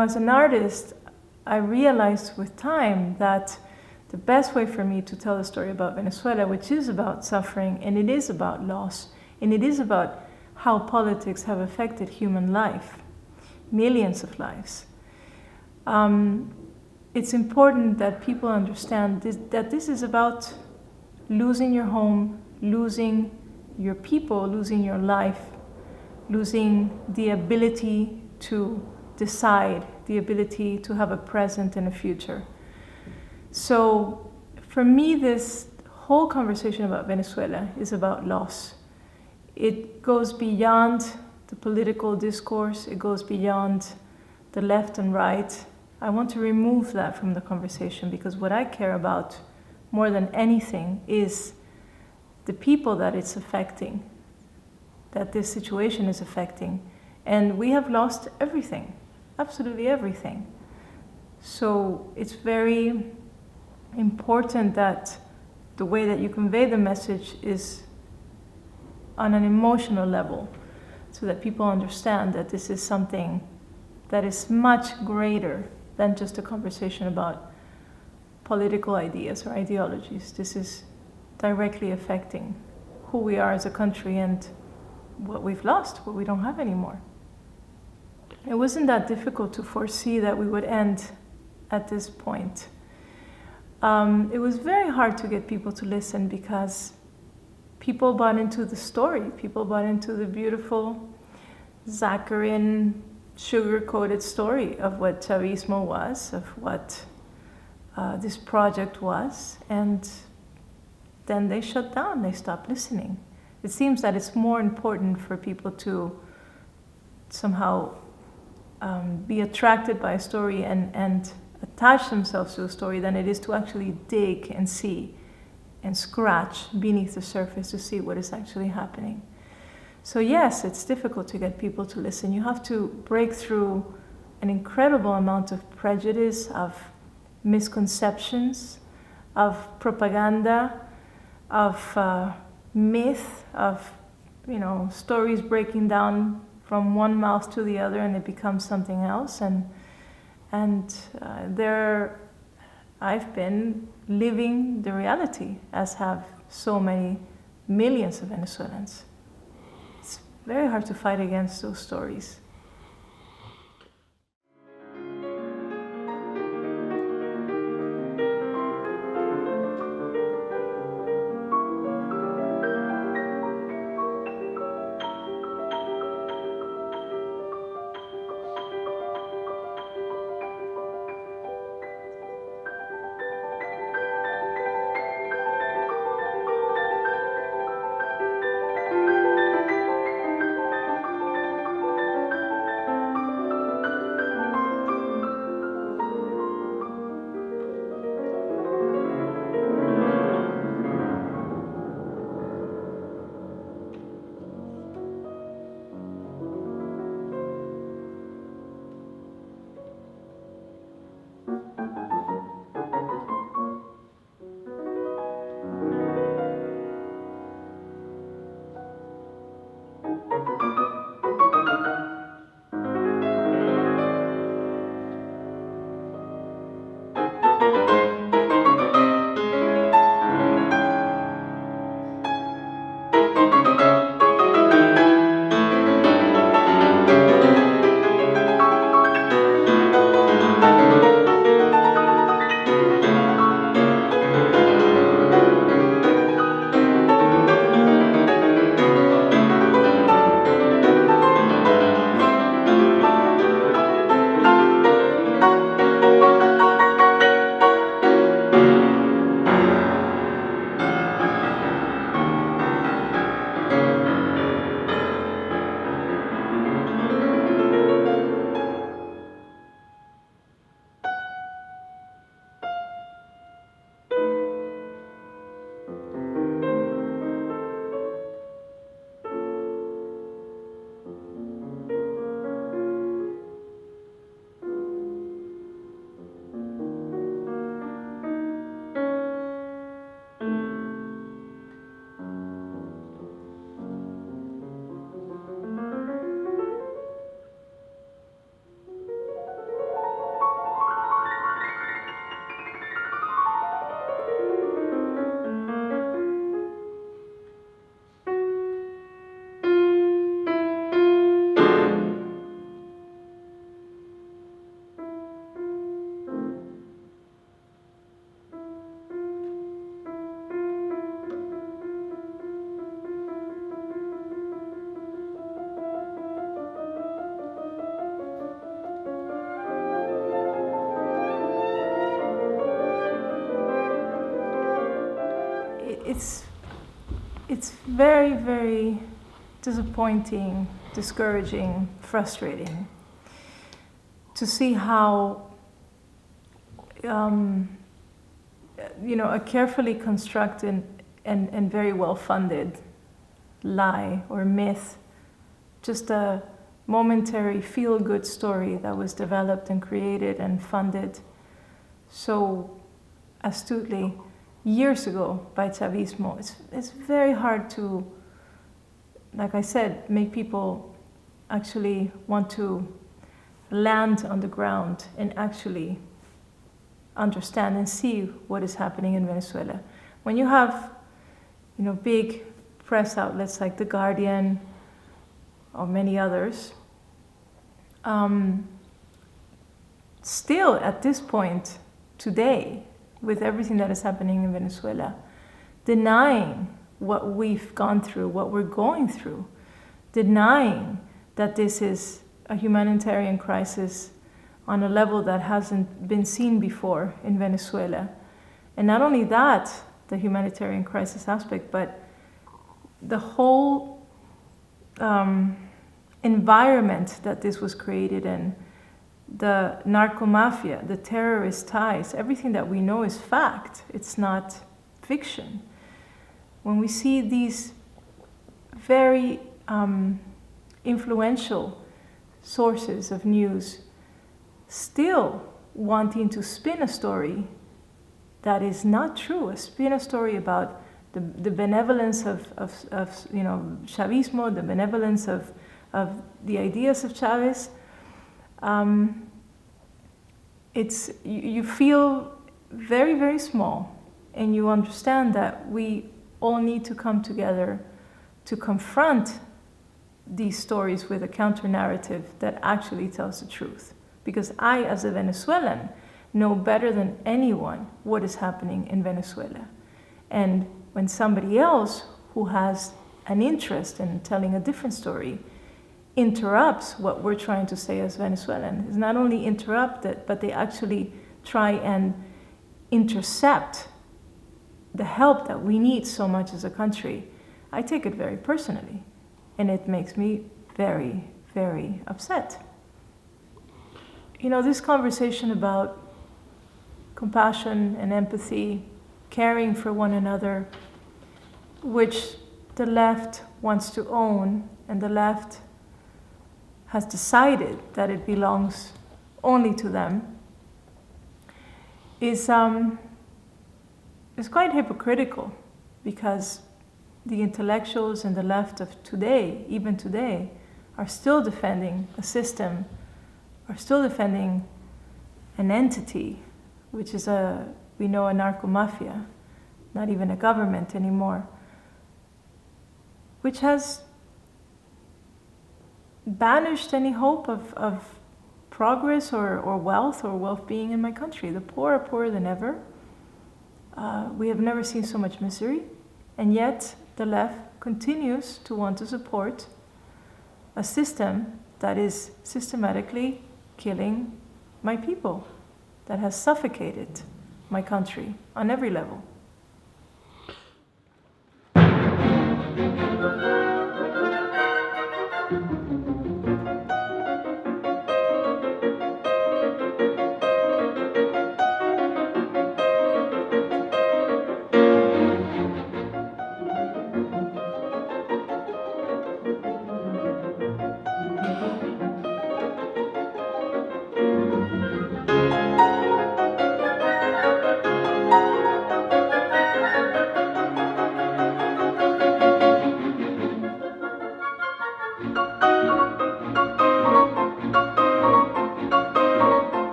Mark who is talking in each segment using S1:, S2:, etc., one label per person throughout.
S1: As an artist, I realized with time that the best way for me to tell a story about Venezuela, which is about suffering, and it is about loss, and it is about how politics have affected human life, millions of lives. It's important that people understand that this is about losing your home, losing your people, losing your life, losing the ability to decide, the ability to have a present and a future. So for me, this whole conversation about Venezuela is about loss. It goes beyond the political discourse, it goes beyond the left and right. I want to remove that from the conversation because what I care about more than anything is the people that it's affecting, that this situation is affecting. And we have lost everything. Absolutely everything. So it's very important that the way that you convey the message is on an emotional level so that people understand that this is something that is much greater than just a conversation about political ideas or ideologies. This is directly affecting who we are as a country and what we've lost, what we don't have anymore. It wasn't that difficult to foresee that we would end at this point. It was very hard to get people to listen because people bought into the story. People bought into the beautiful, saccharine, sugar-coated story of what Chavismo was, of what this project was, and then they shut down, they stopped listening. It seems that it's more important for people to somehow be attracted by a story and attach themselves to a story than it is to actually dig and see and scratch beneath the surface to see what is actually happening. So yes, it's difficult to get people to listen. You have to break through an incredible amount of prejudice, of misconceptions, of propaganda, of myth, of stories breaking down from one mouth to the other and it becomes something else. And there I've been living the reality, as have so many millions of Venezuelans. It's very hard to fight against those stories. it's very, very disappointing, discouraging, frustrating to see how a carefully constructed and very well funded lie or myth, just a momentary feel-good story that was developed and created and funded so astutely years ago by Chavismo. It's very hard to, like I said, make people actually want to land on the ground and actually understand and see what is happening in Venezuela. When you have, big press outlets like The Guardian or many others, still at this point today, with everything that is happening in Venezuela, denying what we've gone through, what we're going through, denying that this is a humanitarian crisis on a level that hasn't been seen before in Venezuela. And not only that, the humanitarian crisis aspect, but the whole environment that this was created in, the narco mafia, the terrorist ties, everything that we know is fact. It's not fiction. When we see these very influential sources of news still wanting to spin a story that is not true, spin a story about the benevolence of Chavismo, the benevolence of the ideas of Chavez, you feel very, very small, and you understand that we all need to come together to confront these stories with a counter-narrative that actually tells the truth. Because I, as a Venezuelan, know better than anyone what is happening in Venezuela. And when somebody else who has an interest in telling a different story interrupts what we're trying to say as Venezuelan, is not only interrupt it, but they actually try and intercept the help that we need so much as a country, I take it very personally. And it makes me very, very upset. This conversation about compassion and empathy, caring for one another, which the left wants to own, and the left has decided that it belongs only to them, is quite hypocritical, because the intellectuals and the left of today, even today, are still defending a system, are still defending an entity, which is a narco-mafia, not even a government anymore, which has banished any hope of progress or wealth being in my country. The poor are poorer than ever. We have never seen so much misery, and yet the left continues to want to support a system that is systematically killing my people, that has suffocated my country on every level.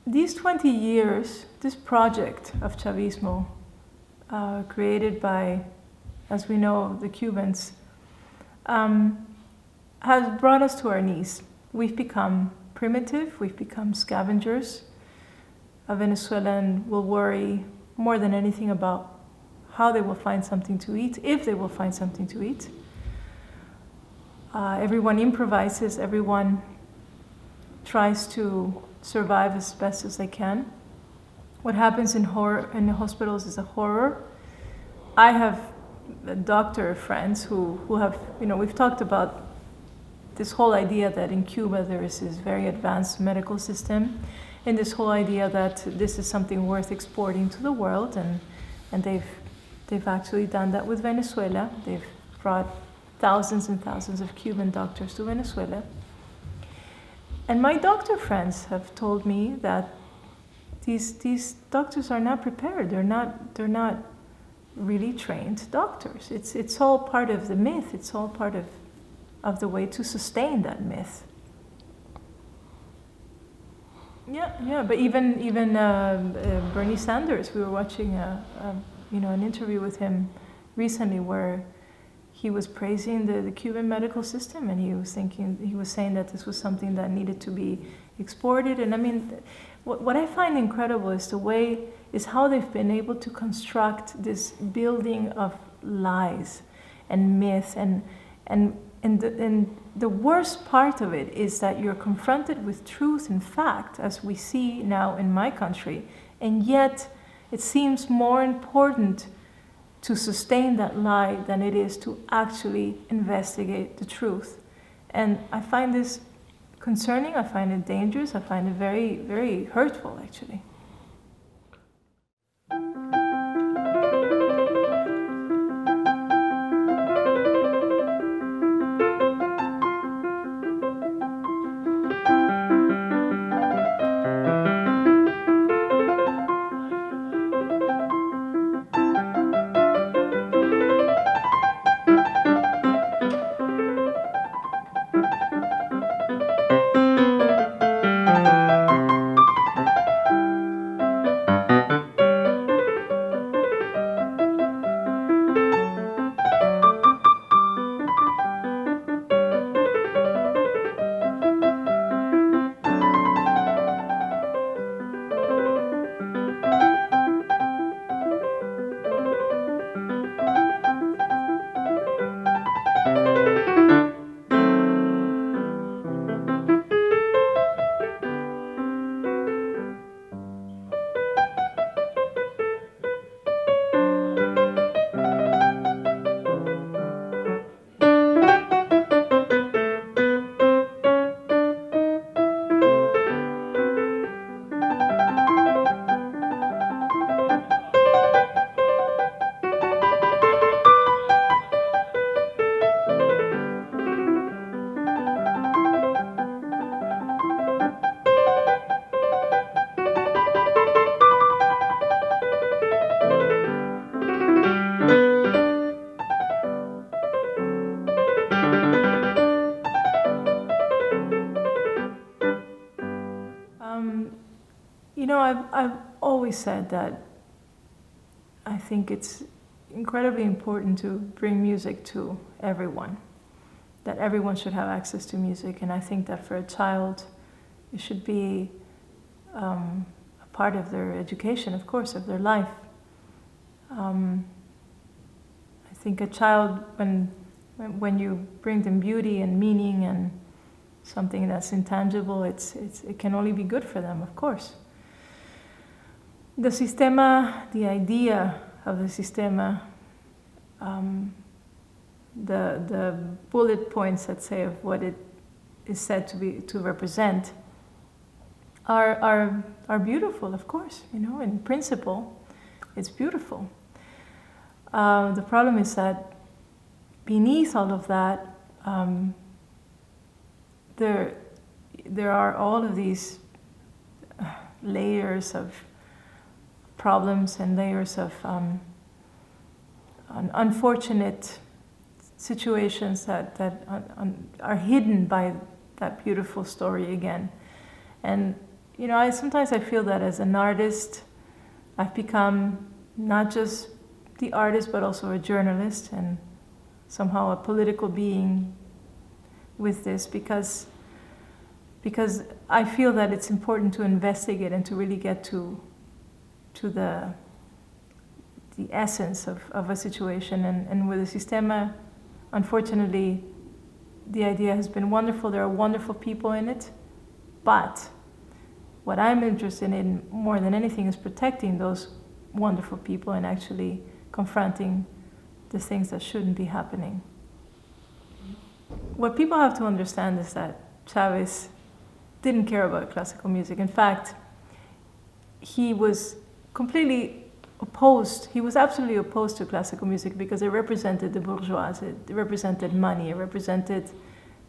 S1: These 20 years, this project of Chavismo created by, as we know, the Cubans, has brought us to our knees. We've become primitive, we've become scavengers. A Venezuelan will worry more than anything about how they will find something to eat, if they will find something to eat. Everyone improvises, everyone tries to survive as best as they can. What happens in the hospitals is a horror. I have doctor friends who have, we've talked about this whole idea that in Cuba there is this very advanced medical system, and this whole idea that this is something worth exporting to the world, and they've actually done that with Venezuela. They've brought thousands and thousands of Cuban doctors to Venezuela. And my doctor friends have told me that these doctors are not prepared. They're not really trained doctors. It's all part of the myth. It's all part of the way to sustain that myth. Yeah. But even Bernie Sanders, we were watching an interview with him recently where he was praising the Cuban medical system, and he was saying that this was something that needed to be exported. And I mean, what I find incredible is how they've been able to construct this building of lies and myth, and the worst part of it is that you're confronted with truth and fact, as we see now in my country, and yet it seems more important to sustain that lie than it is to actually investigate the truth. And I find this concerning, I find it dangerous, I find it very, very hurtful, actually. I've always said that I think it's incredibly important to bring music to everyone, that everyone should have access to music, and I think that for a child it should be a part of their education, of course, of their life. I think a child, when you bring them beauty and meaning and something that's intangible, it can only be good for them, of course. The Sistema, the idea of the Sistema, the bullet points, let's say, of what it is said to represent are beautiful, of course. In principle, it's beautiful. The problem is that beneath all of that, there are all of these layers of problems and layers of unfortunate situations that are hidden by that beautiful story again. And sometimes I feel that as an artist, I've become not just the artist, but also a journalist and somehow a political being with this, because I feel that it's important to investigate and to really get to the essence of a situation. And with the Sistema, unfortunately, the idea has been wonderful. There are wonderful people in it, but what I'm interested in more than anything is protecting those wonderful people and actually confronting the things that shouldn't be happening. What people have to understand is that Chavez didn't care about classical music. In fact, he was completely opposed. He was absolutely opposed to classical music because it represented the bourgeois, it represented money, it represented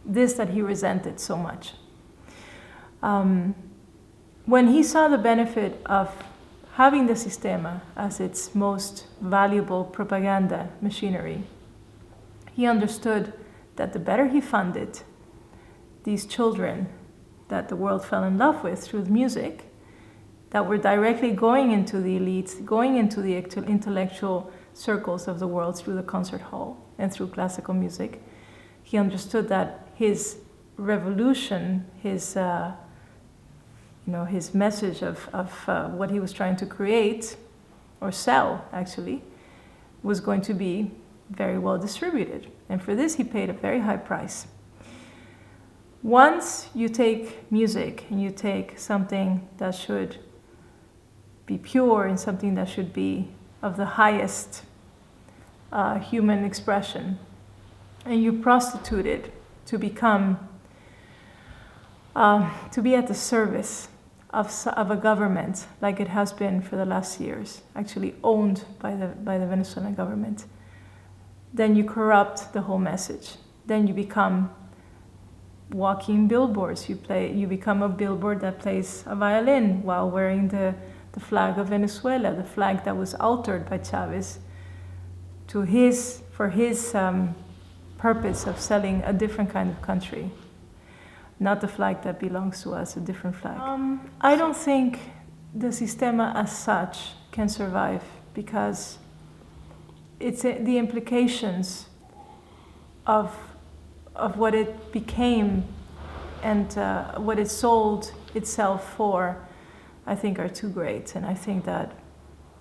S1: this that he resented so much. When he saw the benefit of having the Sistema as its most valuable propaganda machinery, he understood that the better he funded these children that the world fell in love with through music, that were directly going into the elites, going into the intellectual circles of the world through the concert hall and through classical music, he understood that his revolution, his message of what he was trying to create, or sell actually, was going to be very well distributed. And for this he paid a very high price. Once you take music and you take something that should be pure and something that should be of the highest human expression, and you prostitute it to become, to be at the service of a government, like it has been for the last years, actually owned by the Venezuelan government, then you corrupt the whole message. Then you become walking billboards. You become a billboard that plays a violin while wearing the flag of Venezuela, the flag that was altered by Chavez for his purpose of selling a different kind of country, not the flag that belongs to us, a different flag. I don't think the Sistema as such can survive, because it's the implications of what it became and what it sold itself for, I think, are too great. And I think that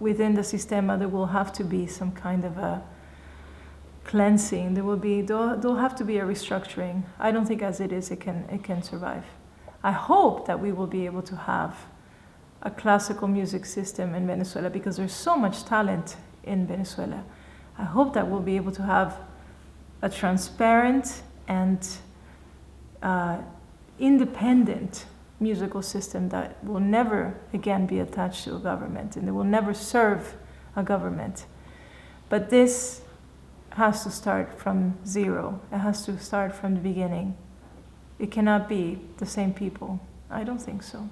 S1: within the Sistema there will have to be some kind of a cleansing. There'll have to be a restructuring. I don't think as it is it can survive. I hope that we will be able to have a classical music system in Venezuela, because there's so much talent in Venezuela. I hope that we'll be able to have a transparent and independent musical system that will never again be attached to a government, and it will never serve a government. But this has to start from zero. It has to start from the beginning. It cannot be the same people. I don't think so.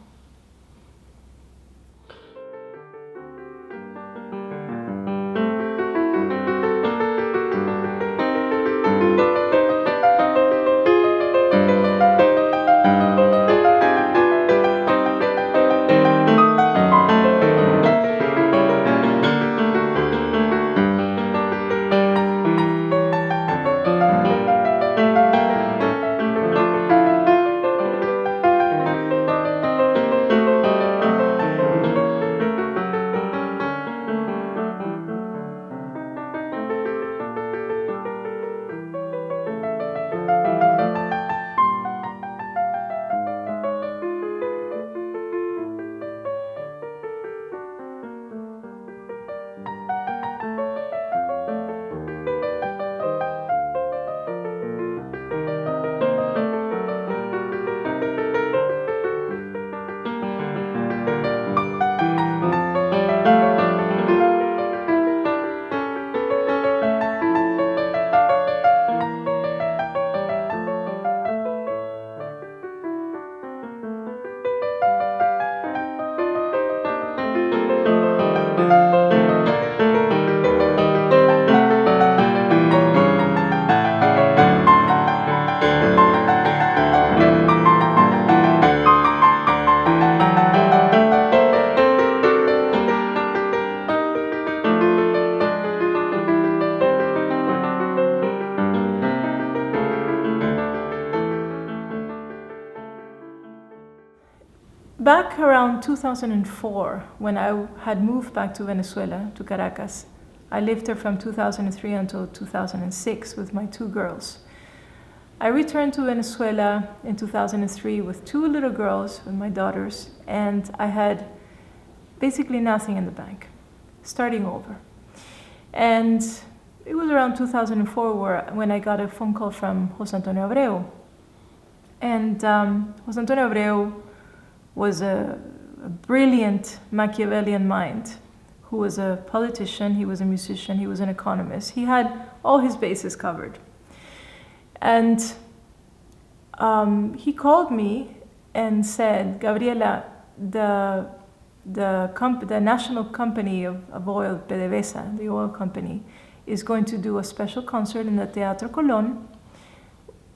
S1: around 2004, when I had moved back to Venezuela, to Caracas. I lived there from 2003 until 2006 with my 2 girls. I returned to Venezuela in 2003 with 2 little girls, with my daughters, and I had basically nothing in the bank, starting over. And it was around 2004 when I got a phone call from José Antonio Abreu. And José Antonio Abreu was a brilliant Machiavellian mind who was a politician, he was a musician, he was an economist. He had all his bases covered. And he called me and said, Gabriela, the national company of oil, PDVSA, the oil company, is going to do a special concert in the Teatro Colón,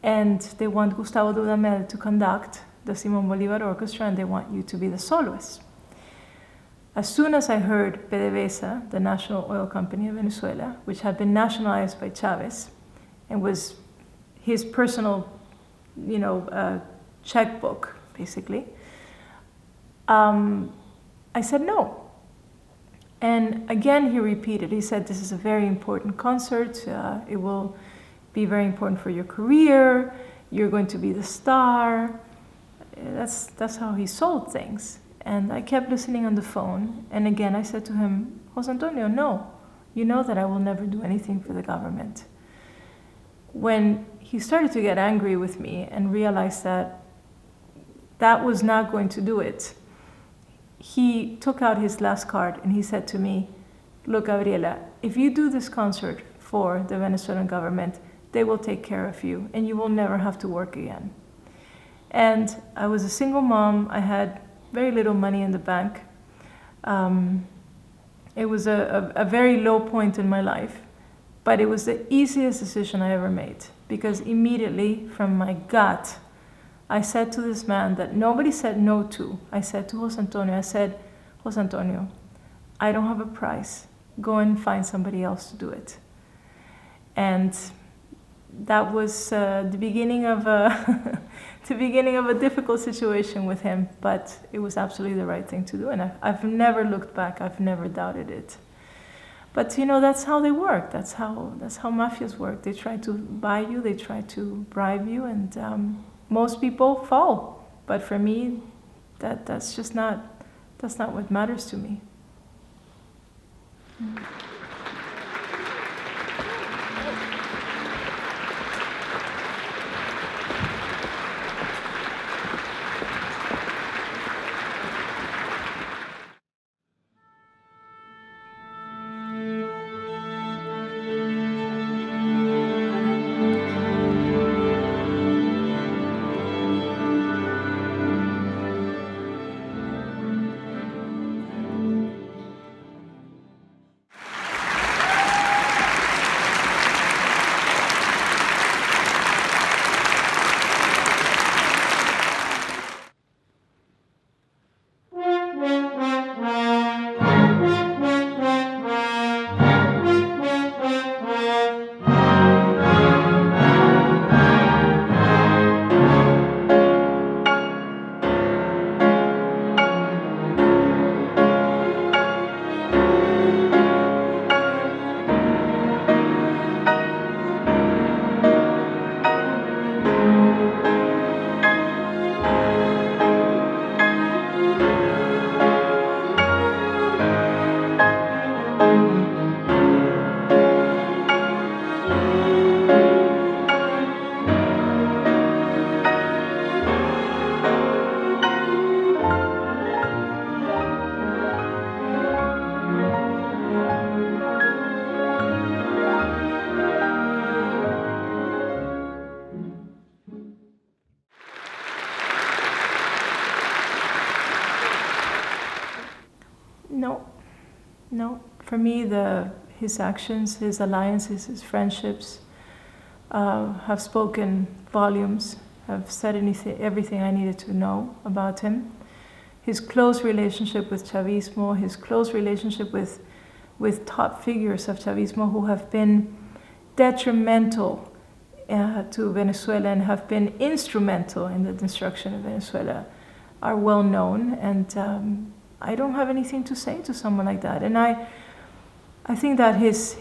S1: and they want Gustavo Dudamel to conduct the Simón Bolívar Orchestra, and they want you to be the soloist. As soon as I heard PDVSA, the national oil company of Venezuela, which had been nationalized by Chavez, and was his personal, checkbook, basically, I said no. And again, he repeated, he said, this is a very important concert. It will be very important for your career. You're going to be the star. That's how he sold things. And I kept listening on the phone. And again, I said to him, José Antonio, no. You know that I will never do anything for the government. When he started to get angry with me and realized that that was not going to do it, he took out his last card and he said to me, look, Gabriela, if you do this concert for the Venezuelan government, they will take care of you and you will never have to work again. And I was a single mom. I had very little money in the bank. It was a very low point in my life, but it was the easiest decision I ever made, because immediately from my gut, I said to this man that nobody said no to. I said to José Antonio, José Antonio, I don't have a price. Go and find somebody else to do it. And that was the beginning of a difficult situation with him, but it was absolutely the right thing to do. And I've never looked back. I've never doubted it. But that's how they work. That's how mafias work. They try to buy you. They try to bribe you, and most people fall. But for me, that's not what matters to me. No. For me, his actions, his alliances, his friendships have spoken volumes, have said everything I needed to know about him. His close relationship with Chavismo, his close relationship with top figures of Chavismo who have been detrimental to Venezuela and have been instrumental in the destruction of Venezuela. are well known, and I don't have anything to say to someone like that. And I think that his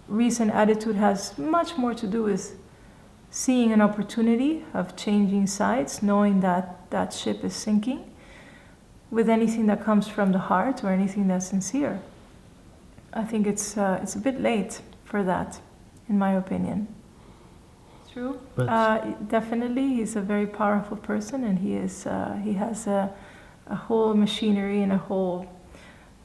S1: recent attitude has much more to do with seeing an opportunity of changing sides, knowing that that ship is sinking, with anything that comes from the heart or anything that's sincere. I think it's a bit late for that, in my opinion. True. Definitely, he's a very powerful person, and he has a whole machinery and a whole,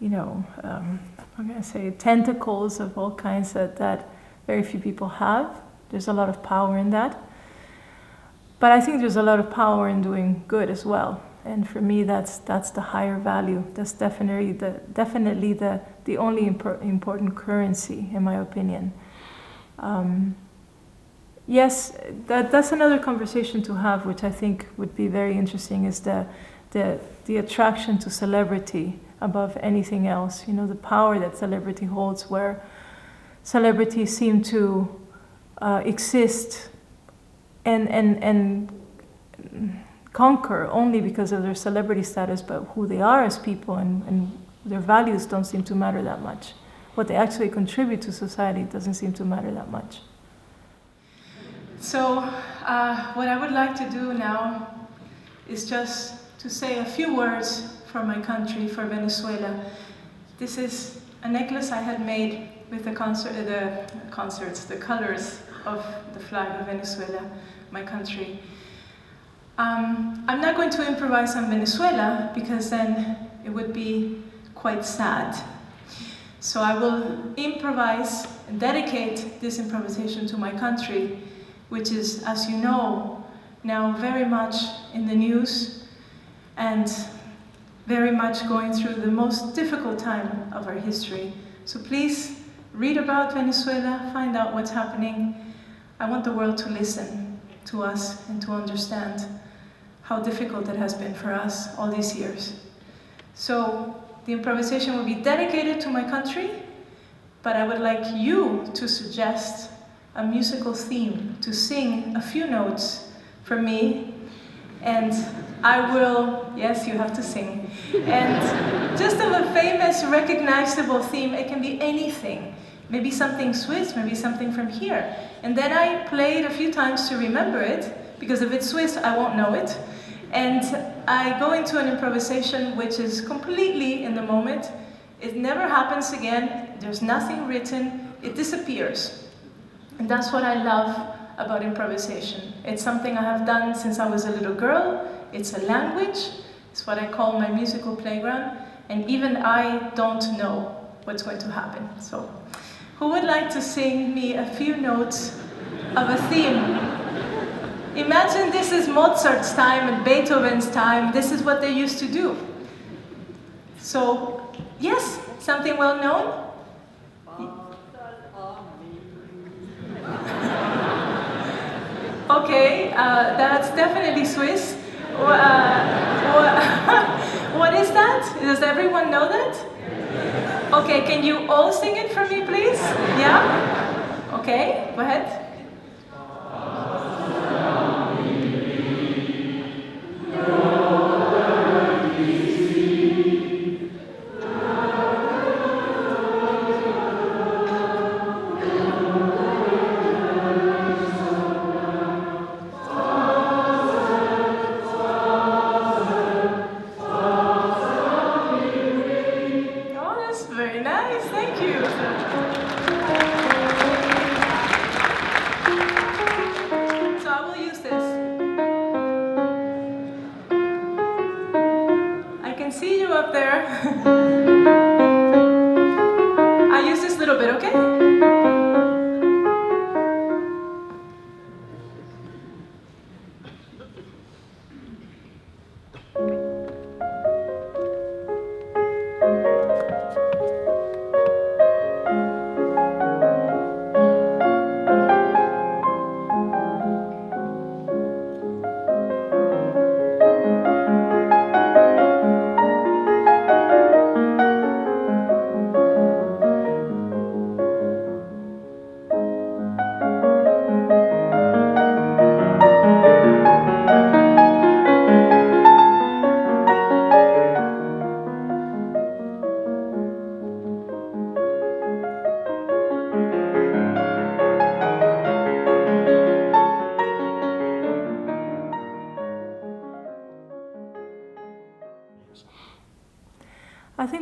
S1: I'm gonna say tentacles of all kinds that very few people have. There's a lot of power in that. But I think there's a lot of power in doing good as well. And for me, that's the higher value. That's definitely the only important currency, in my opinion. Yes, that's another conversation to have, which I think would be very interesting, is the attraction to celebrity above anything else. The power that celebrity holds, where celebrities seem to exist and conquer only because of their celebrity status, but who they are as people and their values don't seem to matter that much. What they actually contribute to society doesn't seem to matter that much. So what I would like to do now is just to say a few words for my country, for Venezuela. This is a necklace I had made with the colors of the flag of Venezuela, my country. I'm not going to improvise on Venezuela, because then it would be quite sad. So I will improvise and dedicate this improvisation to my country, which is, as you know, now very much in the news and very much going through the most difficult time of our history. So please read about Venezuela, find out what's happening. I want the world to listen to us and to understand how difficult it has been for us all these years. So the improvisation will be dedicated to my country, but I would like you to suggest a musical theme, to sing a few notes for me, and I will, yes, you have to sing, and just of a famous, recognizable theme. It can be anything, maybe something Swiss, maybe something from here, and then I play it a few times to remember it, because if it's Swiss, I won't know it, and I go into an improvisation which is completely in the moment. It never happens again, there's nothing written, it disappears. And that's what I love about improvisation. It's something I have done since I was a little girl. It's a language. It's what I call my musical playground. And even I don't know what's going to happen. So, who would like to sing me a few notes of a theme? Imagine this is Mozart's time and Beethoven's time. This is what they used to do. So, yes, something well known. Okay, that's definitely Swiss. What is that? Does everyone know that? Okay, can you all sing it for me, please? Yeah? Okay, go ahead.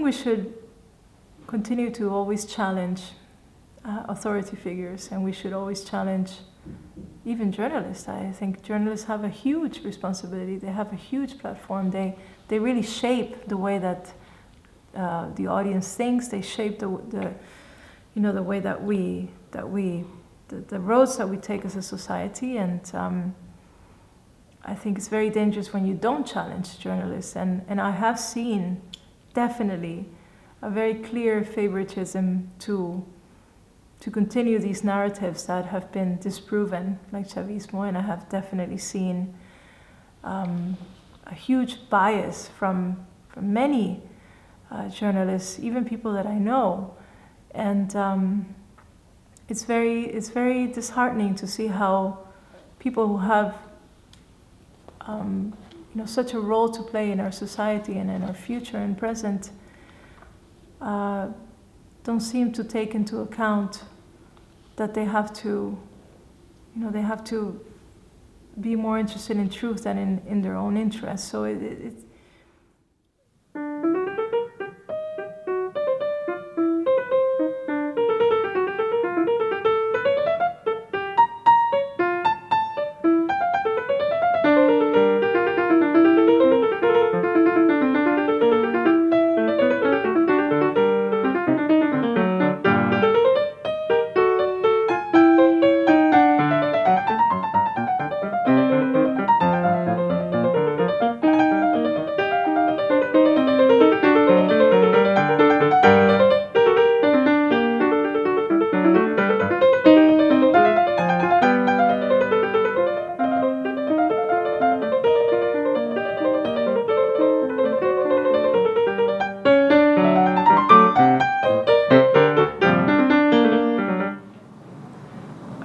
S1: we should continue to always challenge authority figures, and we should always challenge even journalists. I think journalists have a huge responsibility. They have a huge platform. They really shape the way that the audience thinks. They shape the way that the roads that we take as a society. And I think it's very dangerous when you don't challenge journalists. And I have seen definitely a very clear favoritism to continue these narratives that have been disproven, like Chavismo, and I have definitely seen a huge bias from many journalists, even people that I know, and it's very disheartening to see how people who have such a role to play in our society and in our future and present don't seem to take into account that they have to be more interested in truth than in their own interests. So it's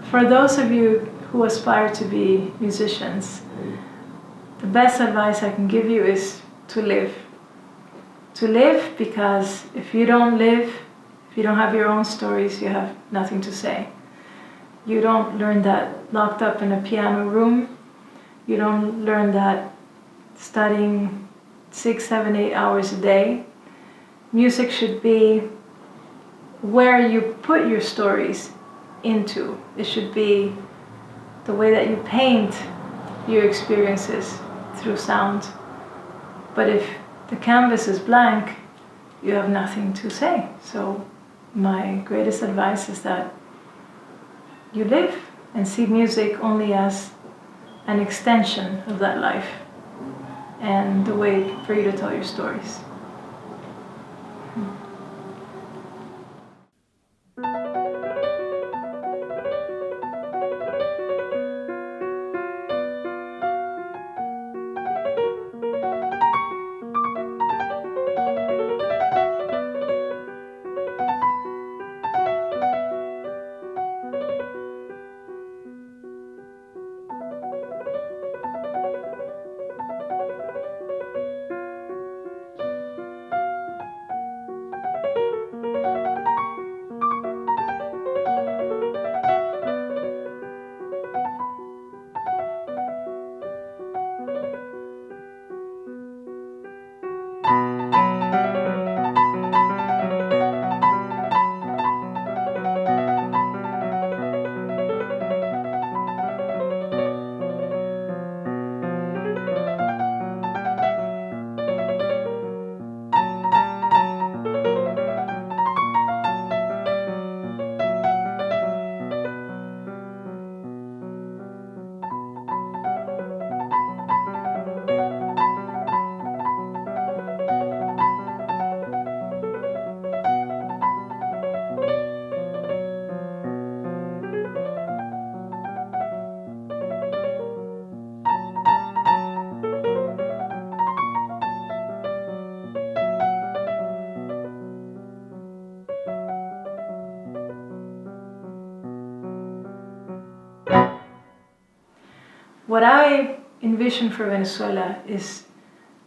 S1: for those of you who aspire to be musicians, the best advice I can give you is to live. To live, because if you don't live, if you don't have your own stories, you have nothing to say. You don't learn that locked up in a piano room. You don't learn that studying 6, 7, 8 hours a day. Music should be where you put your stories into. It should be the way that you paint your experiences through sound. But if the canvas is blank, you have nothing to say. So my greatest advice is that you live and see music only as an extension of that life and the way for you to tell your stories. What I envision for Venezuela is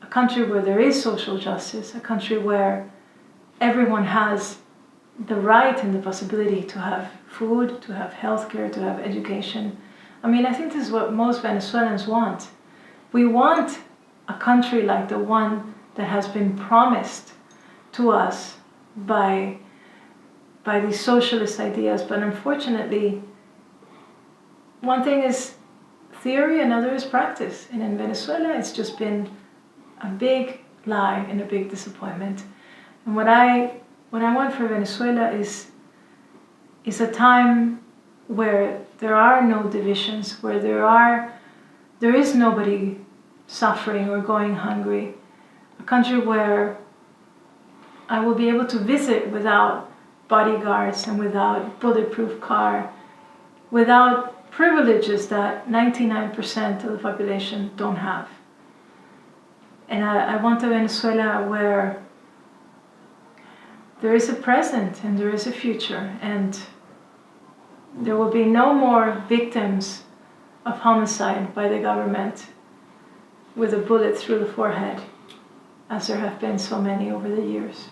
S1: a country where there is social justice, a country where everyone has the right and the possibility to have food, to have healthcare, to have education. I mean, I think this is what most Venezuelans want. We want a country like the one that has been promised to us by these socialist ideas. But unfortunately, one thing is theory, another is practice. And in Venezuela, it's just been a big lie and a big disappointment. And what I want for Venezuela is a time where there are no divisions, where there is nobody suffering or going hungry. A country where I will be able to visit without bodyguards and without bulletproof car, without privileges that 99% of the population don't have. And I want a Venezuela where there is a present and there is a future, and there will be no more victims of homicide by the government with a bullet through the forehead, as there have been so many over the years.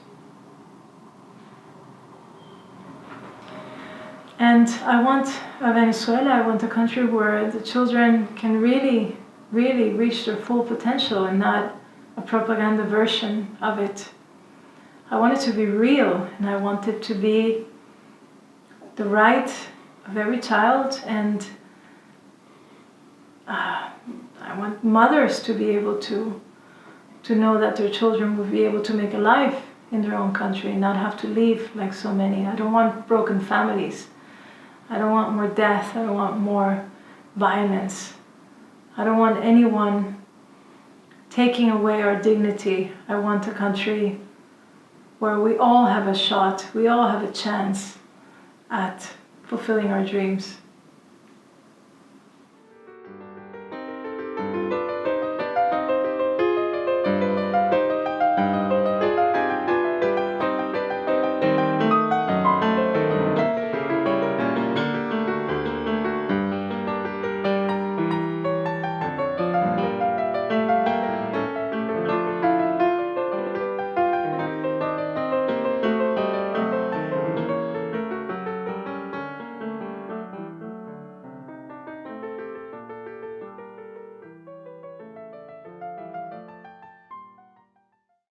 S1: And I want a Venezuela, I want a country where the children can really, really reach their full potential and not a propaganda version of it. I want it to be real, and I want it to be the right of every child, and I want mothers to be able to know that their children will be able to make a life in their own country and not have to leave like so many. I don't want broken families. I don't want more death. I don't want more violence. I don't want anyone taking away our dignity. I want a country where we all have a shot, we all have a chance at fulfilling our dreams.